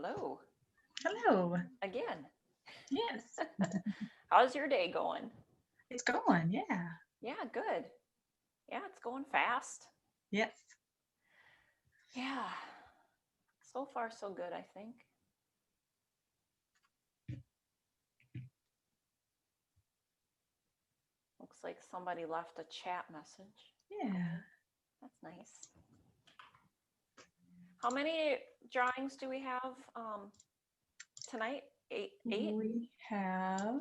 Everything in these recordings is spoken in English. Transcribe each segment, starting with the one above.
Hello Hello. again. Yes. How's your day going? It's going. Yeah. Yeah, good. Yeah, it's going fast. Yes. Yeah. So far, so good, I think. Looks like somebody left a chat message. Yeah. Okay, that's nice. How many drawings do we have tonight? Eight? We have,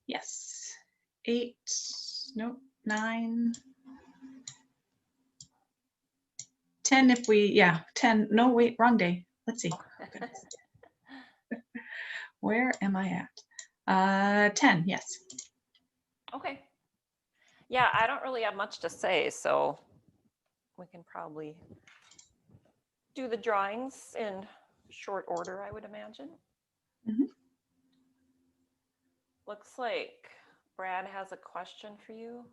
yes, 8, nope, 9, 10 if we, yeah, 10. No, wait, wrong day. Let's see. Where am I at? 10, yes. Okay. Yeah, I don't really have much to say, so we can probably do the drawings in short order, I would imagine. Mhm. Looks like Brad has a question for you.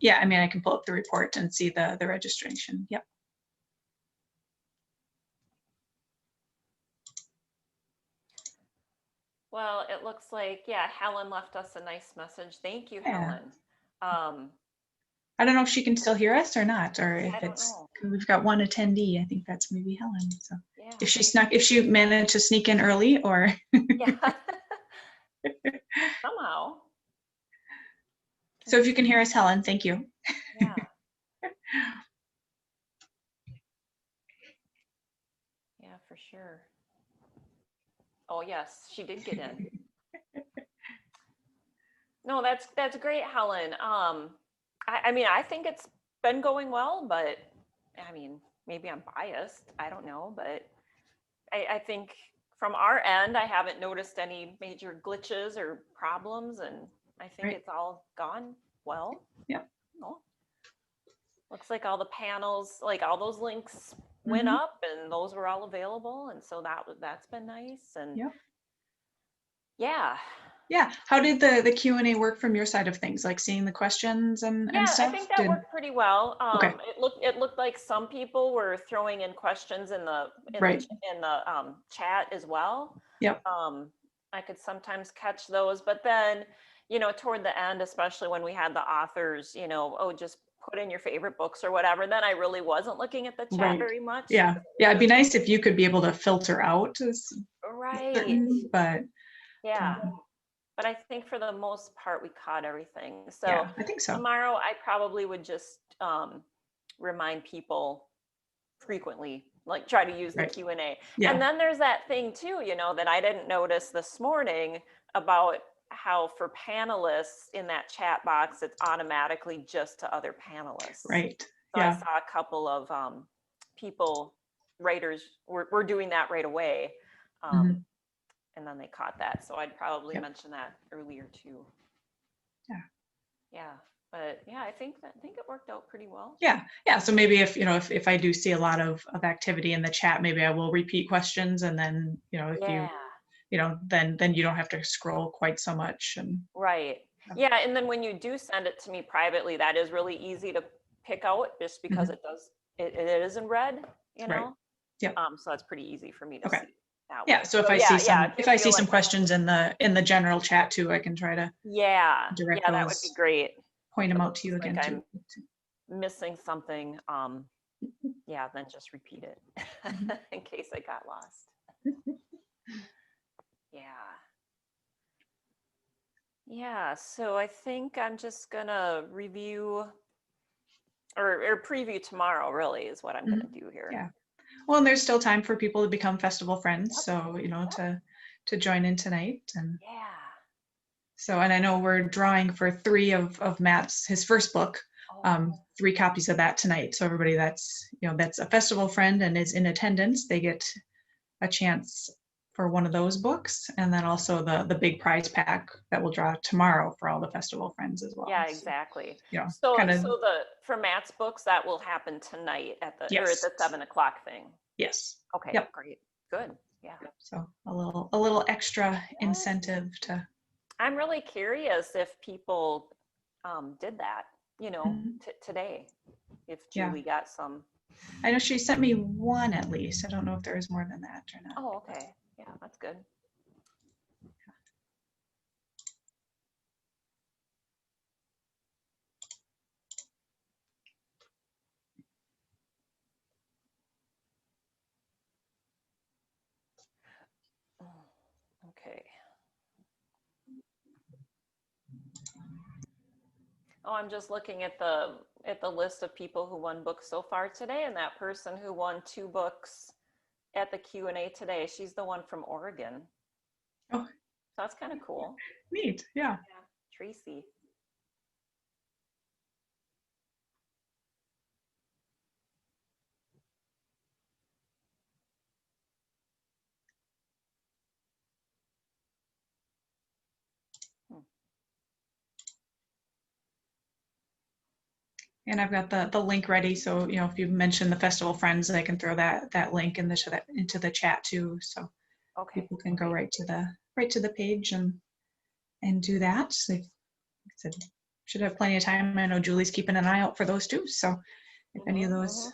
Yeah, I mean, I can pull up the report and see the registration. Yep. Well, it looks like, yeah, Helen left us a nice message. Thank you, Yeah. Helen. I don't know if she can still hear us or not, or if I don't it's, know. we've got one attendee. I think that's maybe Helen. So Yeah. if she managed to sneak in early or. Yeah. Somehow. So if you can hear us, Helen, thank you. Yeah. Yeah, for sure. Oh, yes, she did get in. No, that's great, Helen. I mean, I think it's been going well, but I mean, maybe I'm biased. I don't know, but I think from our end, I haven't noticed any major glitches or problems, and I think Right. it's all gone well. Yep. Oh, looks like all the panels, like all those links went up, and those were all available, and so that's been nice. And Yep. yeah. Yeah. How did the Q&A work from your side of things? Like seeing the questions and stuff? I think that worked pretty well. Okay. It looked like some people were throwing in questions in the Right. chat as well. Yep. I could sometimes catch those, but then, toward the end, especially when we had the authors, just put in your favorite books or whatever, then I really wasn't looking at the chat Right. very much. Yeah. Yeah. It'd be nice if you could be able to filter out Right. certain, but Yeah. But I think for the most part, we caught everything. So yeah, I think so. tomorrow, I probably would just remind people frequently, like try to use the Q&A. Yeah. And then there's that thing too, that I didn't notice this morning about how for panelists in that chat box, it's automatically just to other panelists. Right. So Yeah. I saw a couple of people, writers, were doing that right away. And then they caught that. So I'd probably mention that earlier too. Yeah. Yeah. But yeah, I think it worked out pretty well. Yeah. Yeah. So maybe if I do see a lot of activity in the chat, maybe I will repeat questions, and then, if then you don't have to scroll quite so much. And right. Yeah. And then when you do send it to me privately, that is really easy to pick out just because it is in red, Right. Yep. So that's pretty easy for me to see. Yeah, so if I see some questions in the general chat too, I can try to direct those. That would be great. Point them out to you again like too. I'm missing something. Then just repeat it in case I got lost. Yeah. So I think I'm just gonna review or preview tomorrow. Really, is what I'm gonna do here. Yeah. Well, and there's still time for people to become festival friends. Yep. So, to join in tonight. And yeah. So, and I know we're drawing for 3 of Matt's, his first book, 3 copies of that tonight. So everybody that's a festival friend and is in attendance, they get a chance for one of those books. And then also the big prize pack that we'll draw tomorrow for all the festival friends as well. Yeah, exactly. So for Matt's books, that will happen tonight at the 7:00 thing. Yes. Okay. Yep. Great. Good. Yeah. So a little extra incentive to. I'm really curious if people did that. you know, Mhm. today, if Yeah. Julie got some. I know she sent me one at least. I don't know if there is more than that or not. Oh, okay. Yeah, that's good. Okay. Oh, I'm just looking at the list of people who won books so far today, and that person who won 2 books at the Q&A today, she's the one from Oregon. Oh, So that's kind of cool. neat. Yeah. Yeah, Tracy. Hmm. And I've got the link ready. So, you know, if you mention the festival friends, I can throw that link into the chat too. So Okay. people can go Great. right to the page and do that. So, like I said, should have plenty of time. I know Julie's keeping an eye out for those too. So if any of those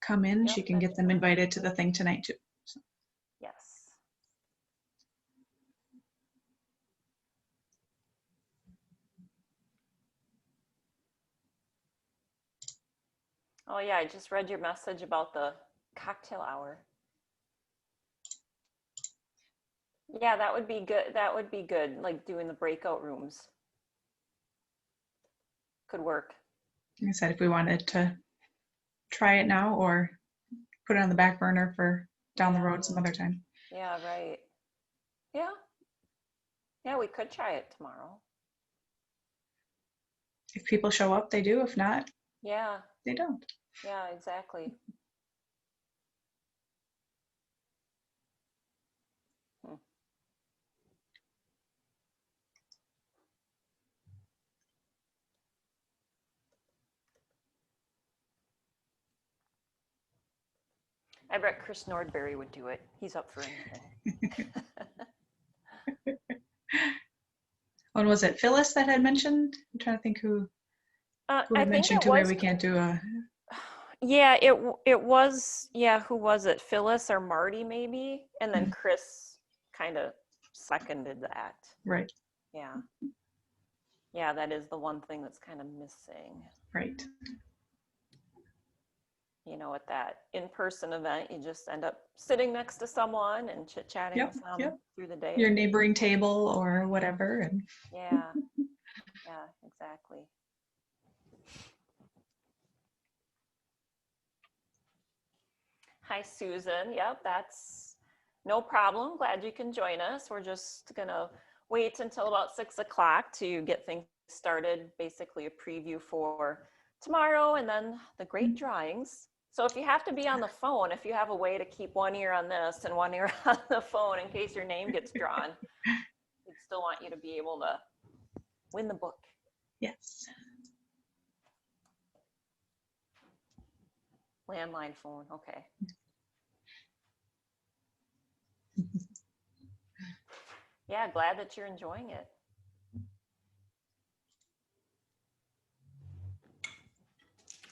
come in, Yep, she can that get them invited to the thing tonight too. So. yes. Oh yeah, I just read your message about the cocktail hour. Yeah, that would be good. That would be good. Like doing the breakout rooms. Could work. Like I said, if we wanted to try it now or put it on the back burner for down the Yeah. road some other time. Yeah, right. Yeah. Yeah, we could try it tomorrow. If people show up, they do. If not, Yeah. they don't. Yeah, exactly. Hmm. I bet Chris Nordberry would do it. He's up for anything. When was it? Phyllis that had mentioned? I'm trying to think who I had think mentioned it to where was. we can't do a. Yeah, it was. Yeah, who was it? Phyllis or Marty maybe, and then Chris kind of seconded that. Right. Yeah. Yeah, that is the one thing that's kind of missing. Right. You know, at that in-person event, you just end up sitting next to someone and chit-chatting Yep. with them Yep. through the day. Your neighboring table or whatever. And Yeah, yeah, exactly. Hi, Susan. Yep, that's no problem. Glad you can join us. We're just gonna wait until about 6 o'clock to get things started, basically a preview for tomorrow and then the great drawings. So if you have to be on the phone, if you have a way to keep one ear on this and one ear on the phone in case your name gets drawn, we'd still want you to be able to win the book. yes. Landline phone, okay. Yeah, glad that you're enjoying it.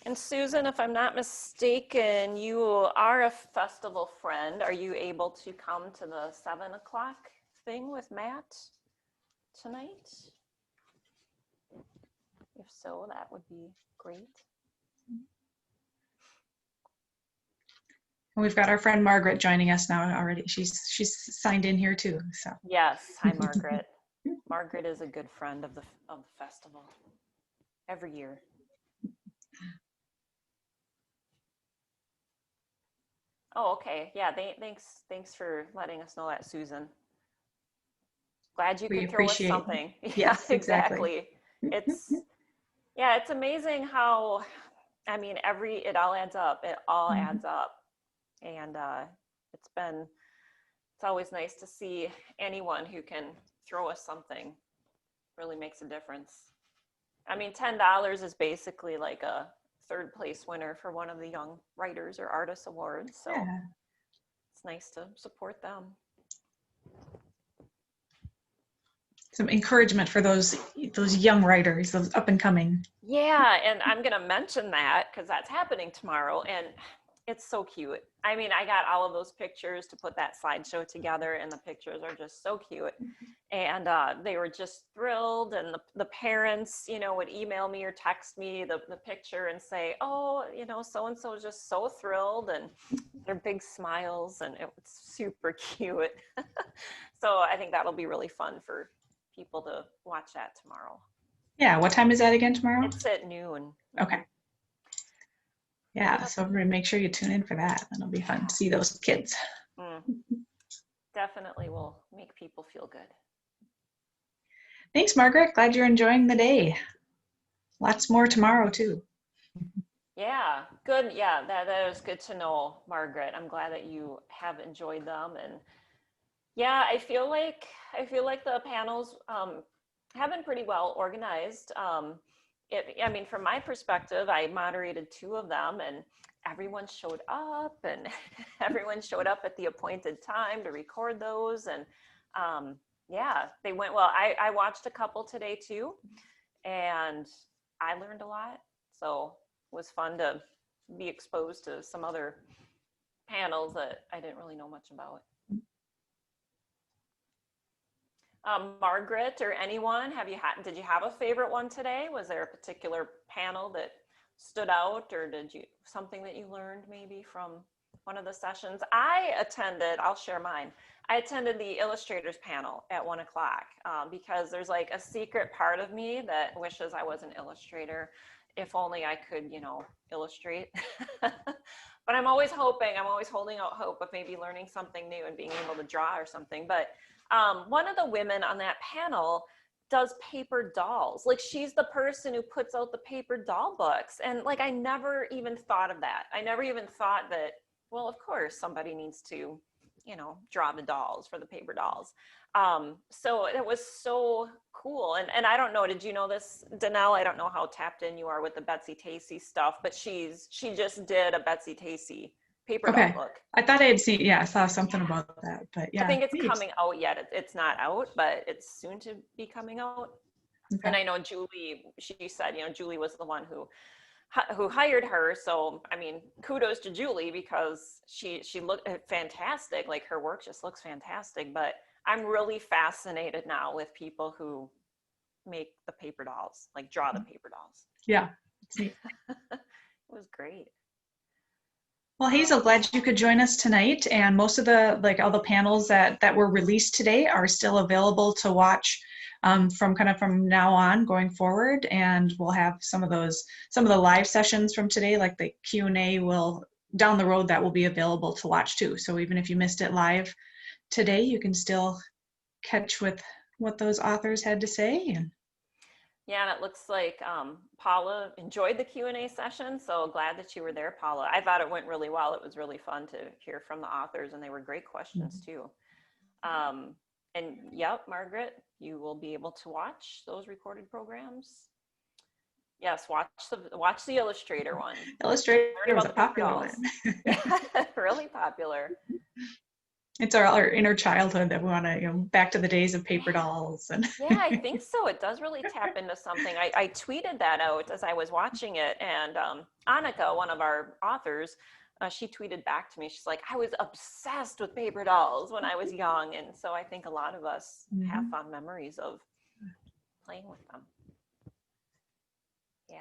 And Susan, if I'm not mistaken, you are a festival friend. Are you able to come to the 7 o'clock thing with Matt tonight? If so, that would be great. And we've got our friend Margaret joining us now already. She's signed in here too. So Yes, hi Margaret. Margaret is a good friend of the festival every year. Oh, okay. Yeah, thanks for letting us know that, Susan. Glad you we could throw us appreciate. something. Yes, Yeah, exactly. It's amazing how, I mean, it all adds up. It all adds up. And it's always nice to see anyone who can throw us something. Really makes a difference. I mean, $10 is basically like a third place winner for one of the Young Writers or Artists Awards. So Yeah. it's nice to support them. some encouragement for those young writers, those up and coming. Yeah, and I'm going to mention that because that's happening tomorrow, and it's so cute. I mean, I got all of those pictures to put that slideshow together, and the pictures are just so cute. And they were just thrilled, and the parents, would email me or text me the picture and say, oh, so-and-so is just so thrilled, and their big smiles, and it was super cute. So I think that'll be really fun for people to watch that tomorrow. Yeah, what time is that again tomorrow? It's at noon. Okay. Yeah, so everybody make sure you tune in for that. That'll be fun to see those kids. Definitely will make people feel good. Thanks, Margaret. Glad you're enjoying the day. Lots more tomorrow, too. Yeah, good. Yeah, that is good to know, Margaret. I'm glad that you have enjoyed them. And yeah, I feel like the panels have been pretty well organized. From my perspective, I moderated 2 of them, and everyone showed up, and everyone showed up at the appointed time to record those. And yeah, they went well. I watched a couple today too, and I learned a lot. So it was fun to be exposed to some other panels that I didn't really know much about. Margaret or anyone, did you have a favorite one today? Was there a particular panel that stood out, or something that you learned maybe from one of the sessions? I'll share mine. I attended the illustrators panel at 1 o'clock because there's like a secret part of me that wishes I was an illustrator. If only I could, illustrate. But I'm always holding out hope of maybe learning something new and being able to draw or something. But one of the women on that panel does paper dolls. Like, she's the person who puts out the paper doll books. And like, I never even thought of that. I never even thought that, well, of course somebody needs to, draw the dolls for the paper dolls. So it was so cool. And I don't know, did you know this, Danelle? I don't know how tapped in you are with the Betsy Tacy stuff, but she just did a Betsy Tacy paper doll book. I thought I had seen, I saw something about that, but yeah. I think it's coming out yet. It's not out, but it's soon to be coming out. Okay. And I know Julie, she said, Julie was the one who hired her. So, I mean, kudos to Julie, because she looked fantastic. Like, her work just looks fantastic. But I'm really fascinated now with people who make the paper dolls, like draw the paper dolls. Yeah. It was great. Well, Hazel, glad you could join us tonight. And most of all the panels that were released today are still available to watch from now on going forward. And we'll have some of the live sessions from today, like the Q&A down the road, that will be available to watch too. So even if you missed it live today, you can still catch with what those authors had to say. Yeah, and it looks like Paula enjoyed the Q&A session, so glad that you were there, Paula. I thought it went really well. It was really fun to hear from the authors, and they were great questions too. And yep, Margaret, you will be able to watch those recorded programs. Yes, watch the Illustrator one. Illustrator was a popular one. Really popular. It's our inner childhood that we want to, back to the days of paper dolls. And yeah, I think so. It does really tap into something. I tweeted that out as I was watching it, and Annika, one of our authors, she tweeted back to me. She's like, I was obsessed with paper dolls when I was young. And so I think a lot of us have fond memories of playing with them. Yeah.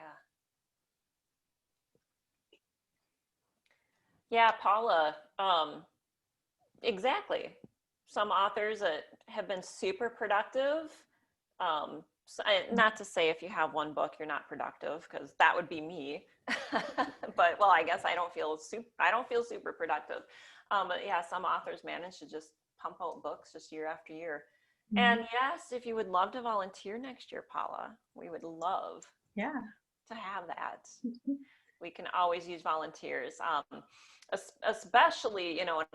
Yeah, Paula, exactly. Some authors that have been super productive. Not to say if you have one book, you're not productive, because that would be me. But well, I guess I don't feel super productive. But yeah, some authors manage to just pump out books just year after year. And yes, if you would love to volunteer next year, Paula, we would love to have that. We can always use volunteers. Especially, in a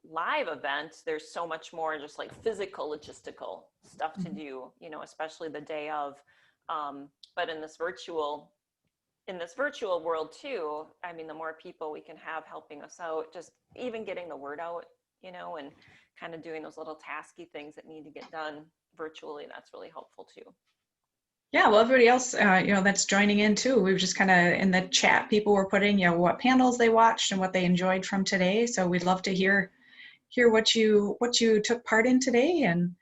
live event, there's so much more just like physical, logistical stuff to do, especially the day of. But in this virtual world too, I mean, the more people we can have helping us out, just even getting the word out, and kind of doing those little tasky things that need to get done, virtually, that's really helpful too. Yeah, well, everybody else, that's joining in too. We've just kind of in the chat, people were putting, what panels they watched and what they enjoyed from today. So we'd love to hear what you took part in today and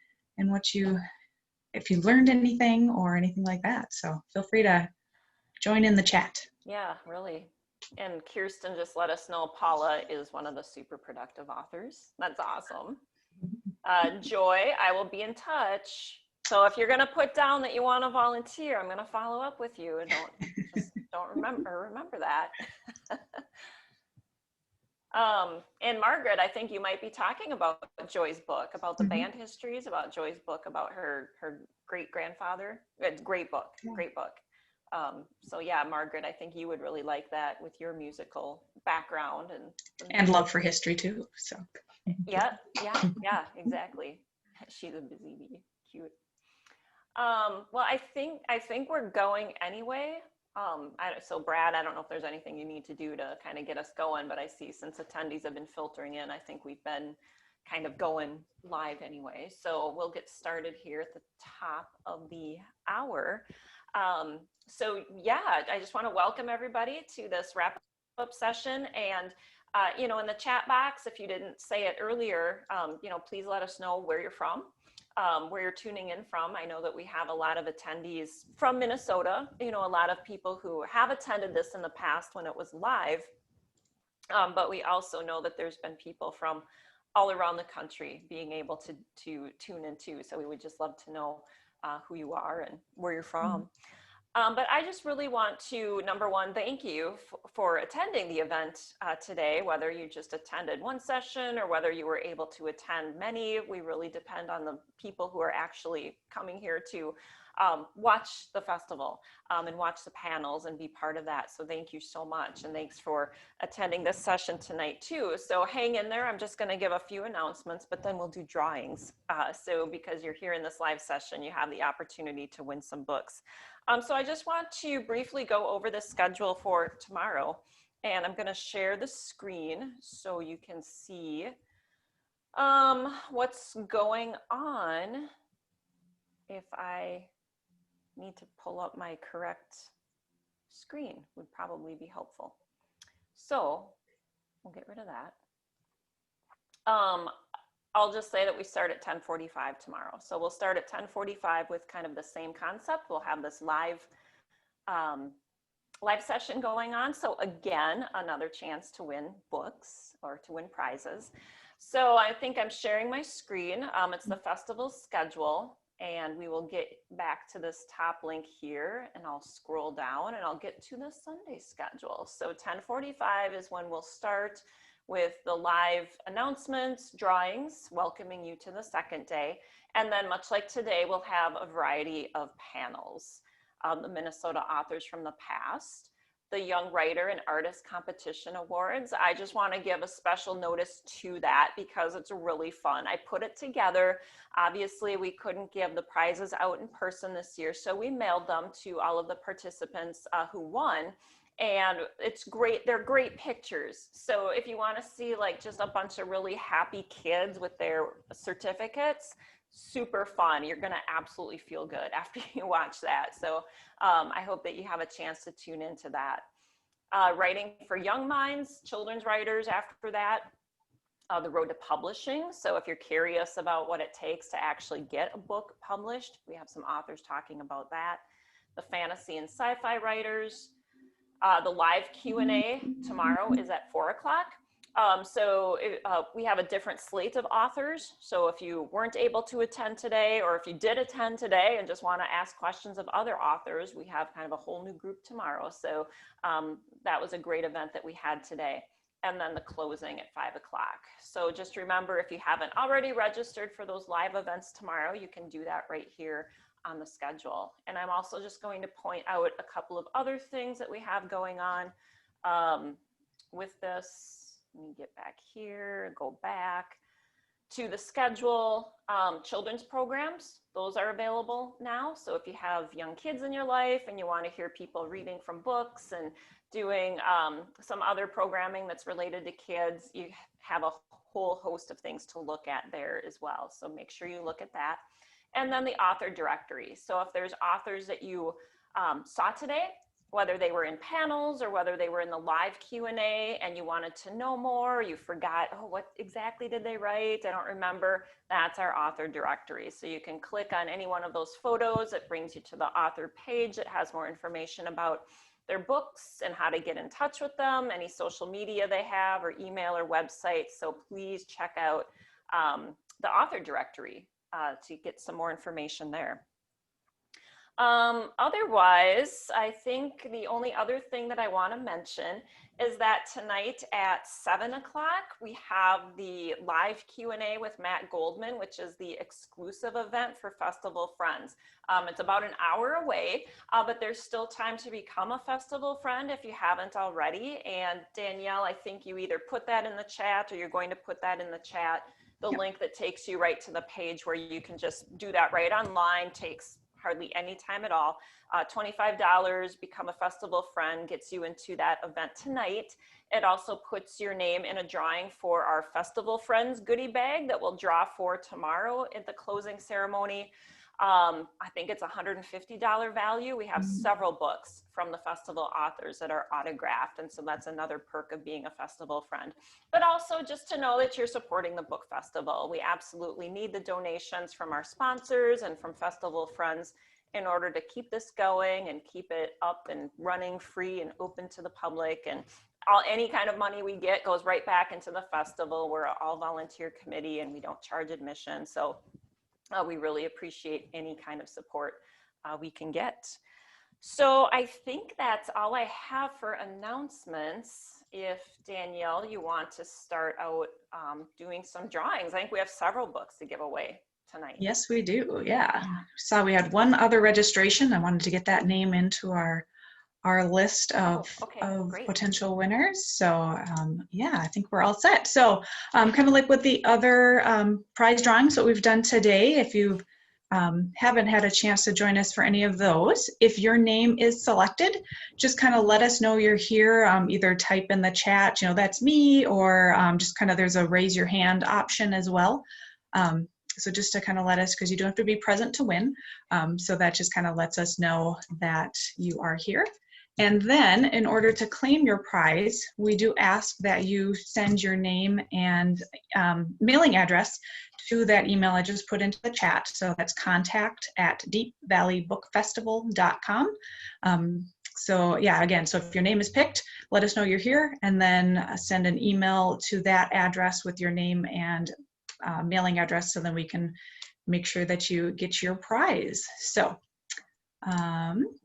if you learned anything or anything like that. So feel free to join in the chat. Yeah, really. And Kirsten just let us know Paula is one of the super productive authors. That's awesome. Joy, I will be in touch. So if you're going to put down that you want to volunteer, I'm going to follow up with you, and don't remember that. And Margaret, I think you might be talking about Joy's book, about the band histories, about Joy's book, about her great grandfather. Great book. So yeah, Margaret, I think you would really like that with your musical background and love for history too. So yeah, exactly. She's a busy bee. Cute. Well, I think we're going anyway. So Brad, I don't know if there's anything you need to do to kind of get us going, but I see since attendees have been filtering in, I think we've been kind of going live anyway. So we'll get started here at the top of the hour. So yeah, I just want to welcome everybody to this wrap up session. And in the chat box, if you didn't say it earlier, please let us know where you're from. Where you're tuning in from. I know that we have a lot of attendees from Minnesota, a lot of people who have attended this in the past when it was live, but we also know that there's been people from all around the country being able to tune in too. So we would just love to know who you are and where you're from. But I just really want to, number one, thank you for attending the event today, whether you just attended one session or whether you were able to attend many. We really depend on the people who are actually coming here to watch the festival and watch the panels and be part of that. So thank you so much. And thanks for attending this session tonight too. So hang in there. I'm just going to give a few announcements, but then we'll do drawings. So because you're here in this live session, you have the opportunity to win some books. So I just want to briefly go over the schedule for tomorrow, and I'm going to share the screen so you can see what's going on. If I need to pull up my correct screen, would probably be helpful. So we'll get rid of that. I'll just say that we start at 10:45 tomorrow. So we'll start at 10:45 with kind of the same concept. We'll have this live session going on. So again, another chance to win books or to win prizes. So I think I'm sharing my screen. It's the festival schedule, and we will get back to this top link here, and I'll scroll down and I'll get to the Sunday schedule. So 10:45 is when we'll start with the live announcements, drawings, welcoming you to the second day. And then much like today, we'll have a variety of panels. The Minnesota authors from the past, the Young Writer and Artist Competition Awards. I just want to give a special notice to that because it's really fun. I put it together. Obviously, we couldn't give the prizes out in person this year, so we mailed them to all of the participants who won. And it's great. They're great pictures. So if you want to see like just a bunch of really happy kids with their certificates, super fun. You're going to absolutely feel good after you watch that. So I hope that you have a chance to tune into that. Writing for young minds, children's writers after that. The road to publishing. So if you're curious about what it takes to actually get a book published, we have some authors talking about that. The fantasy and sci-fi writers. The live Q&A tomorrow is at 4 o'clock. We have a different slate of authors. So if you weren't able to attend today, or if you did attend today and just want to ask questions of other authors, we have kind of a whole new group tomorrow. So that was a great event that we had today. And then the closing at 5 o'clock. So just remember, if you haven't already registered for those live events tomorrow, you can do that right here on the schedule. And I'm also just going to point out a couple of other things that we have going on with this. Let me get back here, go back to the schedule. Children's programs, those are available now. So if you have young kids in your life and you want to hear people reading from books and doing some other programming that's related to kids, you have a whole host of things to look at there as well. So make sure you look at that. And then the author directory. So if there's authors that you saw today, whether they were in panels or whether they were in the live Q&A and you wanted to know more, you forgot, oh, what exactly did they write? I don't remember. That's our author directory. So you can click on any one of those photos. It brings you to the author page. It has more information about their books and how to get in touch with them, any social media they have or email or website. So please check out the author directory to get some more information there. Otherwise, I think the only other thing that I want to mention is that tonight at 7 o'clock, we have the live Q&A with Matt Goldman, which is the exclusive event for Festival Friends. It's about an hour away, but there's still time to become a Festival Friend if you haven't already. And Danielle, I think you either put that in the chat or you're going to put that in the chat, the link that takes you right to the page where you can just do that right online, takes hardly any time at all. $25, become a Festival Friend, gets you into that event tonight. It also puts your name in a drawing for our Festival Friends goodie bag that we'll draw for tomorrow at the closing ceremony. I think it's $150 value. We have several books from the festival authors that are autographed. And so that's another perk of being a Festival Friend. But also just to know that you're supporting the book festival. We absolutely need the donations from our sponsors and from Festival Friends in order to keep this going and keep it up and running free and open to the public. And any kind of money we get goes right back into the festival. We're an all volunteer committee and we don't charge admission. So we really appreciate any kind of support we can get. So I think that's all I have for announcements. If Danielle, you want to start out doing some drawings. I think we have several books to give away tonight. Yes, we do. Yeah. So we had one other registration. I wanted to get that name into our list of potential winners. So yeah, I think we're all set. So kind of like with the other prize drawings that we've done today, if you haven't had a chance to join us for any of those, if your name is selected, just kind of let us know you're here. Either type in the chat, you know, that's me, or just kind of there's a raise your hand option as well. So just to kind of let us, because you don't have to be present to win. So that just kind of lets us know that you are here. And then in order to claim your prize, we do ask that you send your name and mailing address to that email I just put into the chat. So that's contact@deepvalleybookfestival.com. So yeah, again, so if your name is picked, let us know you're here, and then send an email to that address with your name and mailing address, so then we can make sure that you get your prize. So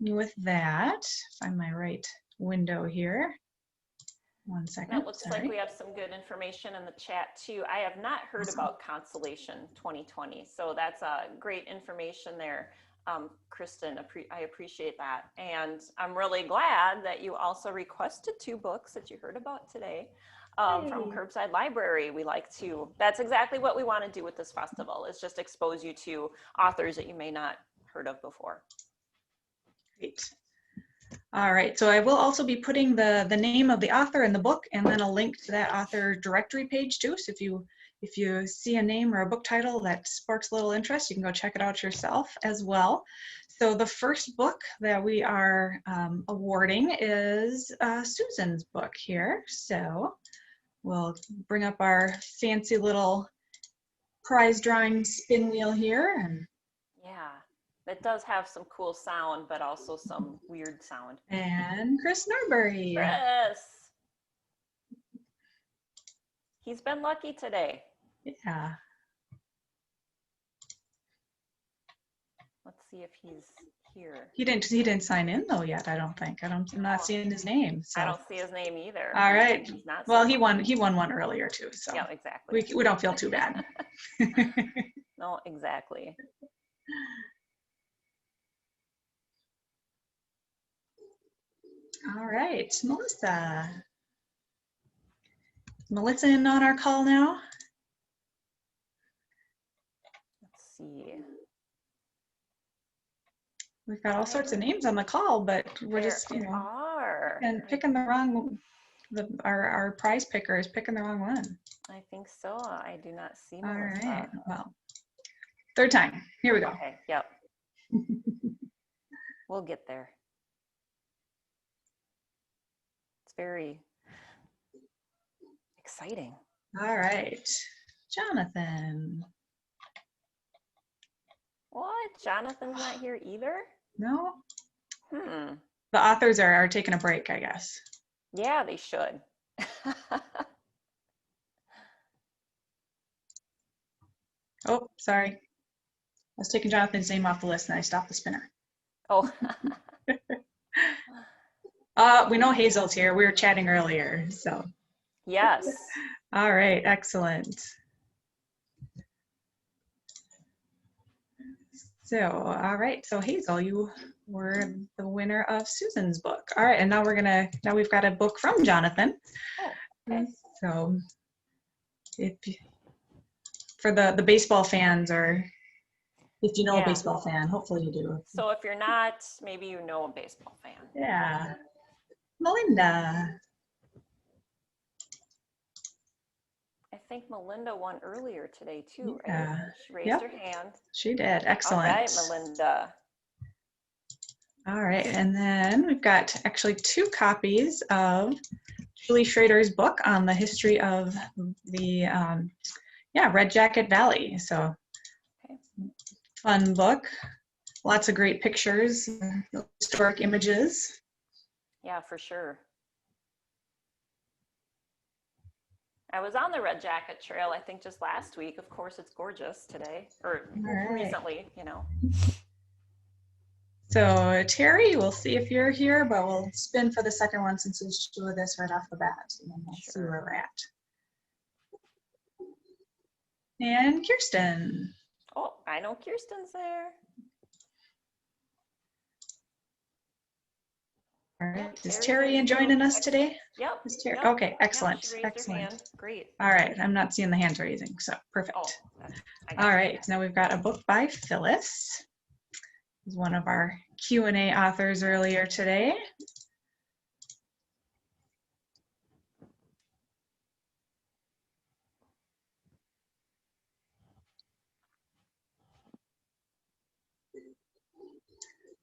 with that, find my right window here. One second. It looks like we have some good information in the chat too. I have not heard about Constellation 2020, so that's great information there. Kristen, I appreciate that. And I'm really glad that you also requested 2 books that you heard about today from Curbside Library. We like to, that's exactly what we want to do with this festival, is just expose you to authors that you may not heard of before. Great. All right, so I will also be putting the name of the author in the book, and then a link to that author directory page too. So if you see a name or a book title that sparks a little interest, you can go check it out yourself as well. So the first book that we are awarding is Susan's book here. So we'll bring up our fancy little prize drawing spin wheel here. And yeah. It does have some cool sound, but also some weird sound. And Chris Norbury. Chris! He's been lucky today. Yeah. Let's see if he's here. He didn't sign in though yet, I don't think. I'm not seeing his name. So. I don't see his name either. All right. He's not well, he won one earlier too. So yeah, exactly. We don't feel too bad. No, exactly. All right, Melissa. Melissa in on our call now? Let's see. We've got all sorts of names on the call, but we're just, picking the wrong, our prize picker is picking the wrong one. I think so. I do not see All Melissa. right, well, Third time. Here we go. Okay, yep. We'll get there. It's very exciting. All right. Jonathan. What? Jonathan's not here either? No? Hmm. The authors are taking a break, I guess. Yeah, they should. Oh, sorry. I was taking Jonathan's name off the list and I stopped the spinner. Oh. We know Hazel's here. We were chatting earlier, so. Yes. All right, excellent. So, all right, so Hazel, you were the winner of Susan's book. All right, and now we've got a book from Jonathan. Oh, okay. So, for the baseball fans, or if you know a baseball fan, hopefully you do. So if you're not, maybe you know a baseball fan. Yeah. Melinda. I think Melinda won earlier today too, right? Yeah. She raised her hand. She did. Excellent. All right, Melinda. All right, and then we've got actually 2 copies of Julie Schrader's book on the history of the Red Jacket Valley. So fun book, lots of great pictures, historic images. Yeah, for sure. I was on the Red Jacket Trail, I think just last week. Of course, it's gorgeous today, or recently, you know. So Terry, we'll see if you're here, but we'll spin for the second one since it's 2 of this right off the bat, and then we'll see where we're at. And Kirsten. Oh, I know Kirsten's there. All right, is Terry joining us today? Yep. Yep. Okay, excellent, excellent. Great. All right, I'm not seeing the hands raising, so perfect. Oh, all right, now we've got a book by Phyllis. Who's one of our Q&A authors earlier today.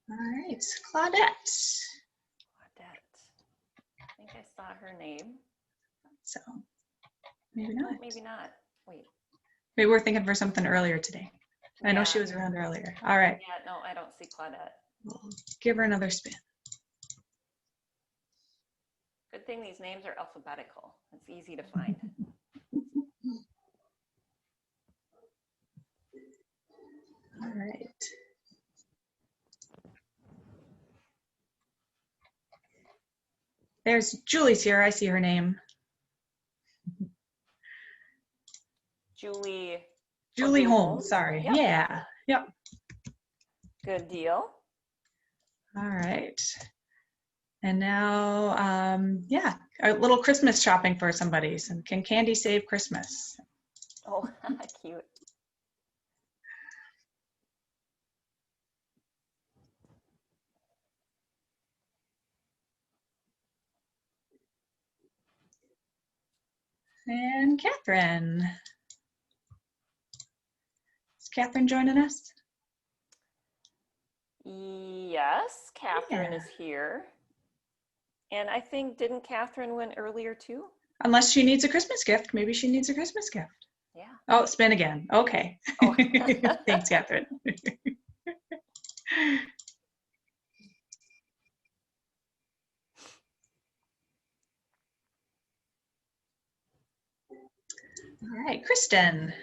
All right, Claudette. I think I saw her name. So maybe not. Maybe not. Wait. Maybe we're thinking for something earlier today. I know she was around earlier. All right. Yeah, no, I don't see Claudette. We'll give her another spin. Good thing these names are alphabetical. It's easy to find. All right. There's Julie's here. I see her name. Julie Holmes. Sorry. Yep. Yeah. Yep. Good deal. All right. And now, a little Christmas shopping for somebody. Can candy save Christmas? Oh, cute. And Catherine. Is Catherine joining us? Yes, Catherine is here. And I think, didn't Catherine win earlier too? Unless she needs a Christmas gift. Maybe she needs a Christmas gift. Yeah. Oh, spin again. Okay. Oh. Thanks, Catherine. All right, Kristen.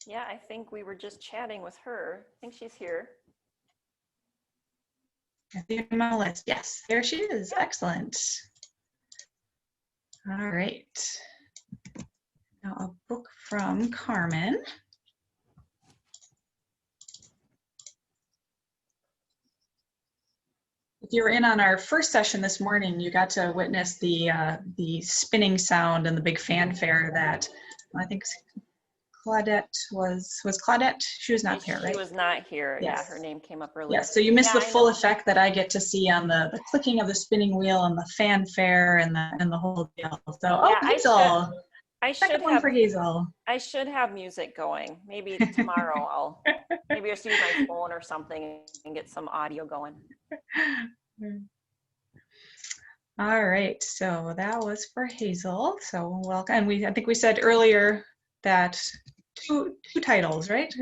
Yeah, I think we were just chatting with her. I think she's here. I see her on my list. Yes, there she is. Yep. Excellent. All right. Now a book from Carmen. If you were in on our first session this morning, you got to witness the spinning sound and the big fanfare that I think Claudette was Claudette? She was not here, right? She was not here. Yes. Yeah, her name came up earlier. Yes, so you missed the full effect that I get to see on the clicking of the spinning wheel and the fanfare and the whole deal. So, yeah, Hazel. I Second should one for Hazel. have music going. Maybe tomorrow maybe just use my phone or something and get some audio going. All right, so that was for Hazel. So welcome. And I think we said earlier that two titles, right?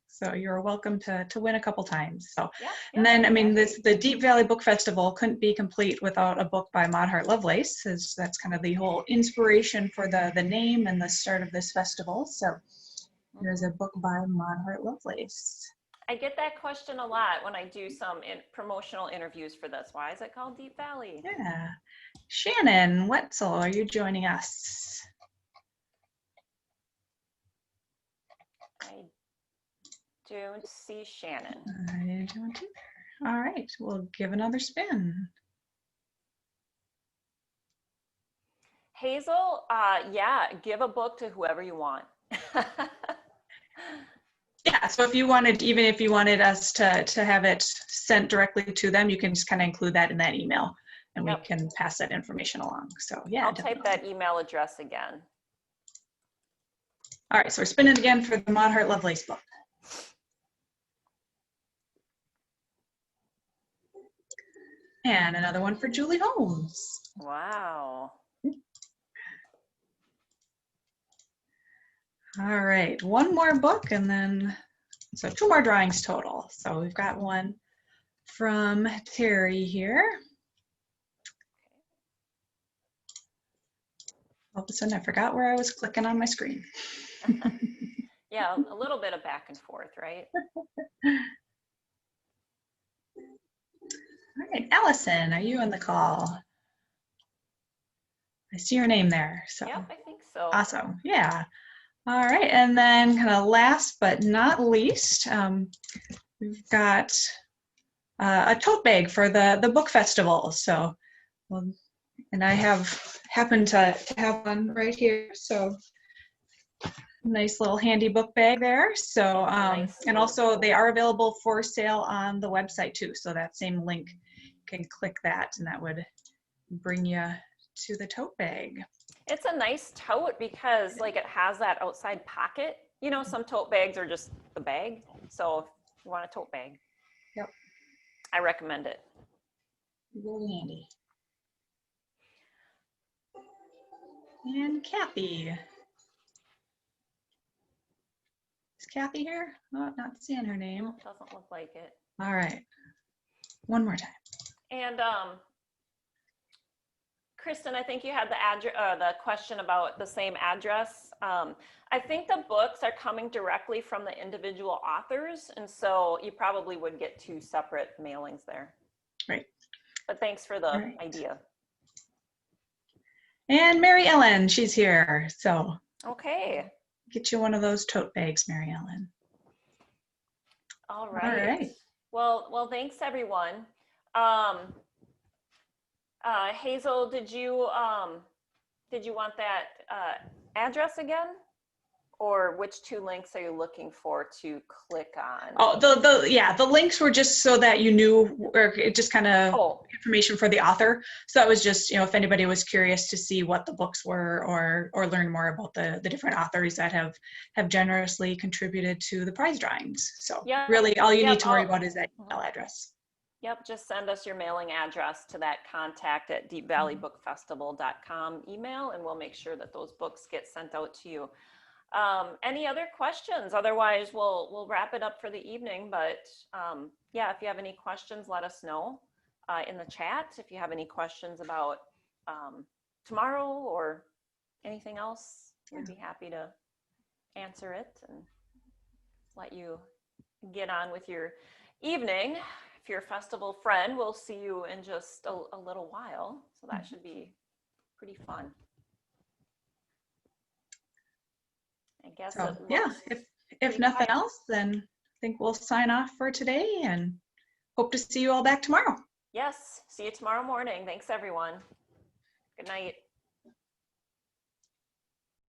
So you're welcome to win a couple times. So, Yeah. and then I mean, the Deep Valley Book Festival couldn't be complete without a book by Maud Hart Lovelace, as that's kind of the whole inspiration for the name and the start of this festival. So here's a book by Maud Hart Lovelace. I get that question a lot when I do some promotional interviews for this. Why is it called Deep Valley? Yeah. Shannon Wetzel, are you joining us? I don't see Shannon. I don't either. All right, we'll give another spin. Hazel, yeah, give a book to whoever you want. Yeah, so if you wanted, even if you wanted us to have it sent directly to them, you can just kind of include that in that email and we can pass that information along. So yeah, I'll type that email address again. All right, so we're spinning again for the Maud Hart Lovelace book. And another one for Julie Holmes. Wow. All right, one more book and then, so 2 more drawings total. So we've got one from Terry here. All of a sudden I forgot where I was clicking on my screen. Yeah, a little bit of back and forth, right? All right, Allison, are you on the call? I see your name there. So yep, I think so. Awesome, yeah. All right, and then kind of last but not least, we've got a tote bag for the book festival. So, and I happen to have one right here. So, nice little handy book bag there. So, and also they are available for sale on the website too. So that same link, you can click that, and that would bring you to the tote bag. It's a nice tote because like it has that outside pocket. You know, some tote bags are just the bag. So if you want a tote bag, yep, I recommend it. Really handy. And Kathy. Is Kathy here? Oh, not seeing her name. No, doesn't look like it. All right. One more time. And Kristen, I think you had the question about the same address. I think the books are coming directly from the individual authors, and so you probably would get 2 separate mailings there. Right. But thanks for the idea. And Mary Ellen, she's here. So okay. Get you one of those tote bags, Mary Ellen. All right. Well, thanks everyone. Hazel, did you want that address again? Or which 2 links are you looking for to click on? Oh, the links were just so that you knew, or just kind of information for the author. So that was just, you know, if anybody was curious to see what the books were or learn more about the different authors that have generously contributed to the prize drawings. So really all you need to worry about is that email address. Yep, just send us your mailing address to that contact@deepvalleybookfestival.com email, and we'll make sure that those books get sent out to you. Any other questions? Otherwise, we'll wrap it up for the evening. But yeah, if you have any questions, let us know in the chat. If you have any questions about tomorrow or anything else, we'd be happy to answer it and let you get on with your evening. If you're a festival friend, we'll see you in just a little while. So that should be pretty fun. I guess so, yeah, if nothing else, then I think we'll sign off for today and hope to see you all back tomorrow. Yes, see you tomorrow morning. Thanks, everyone. Good night.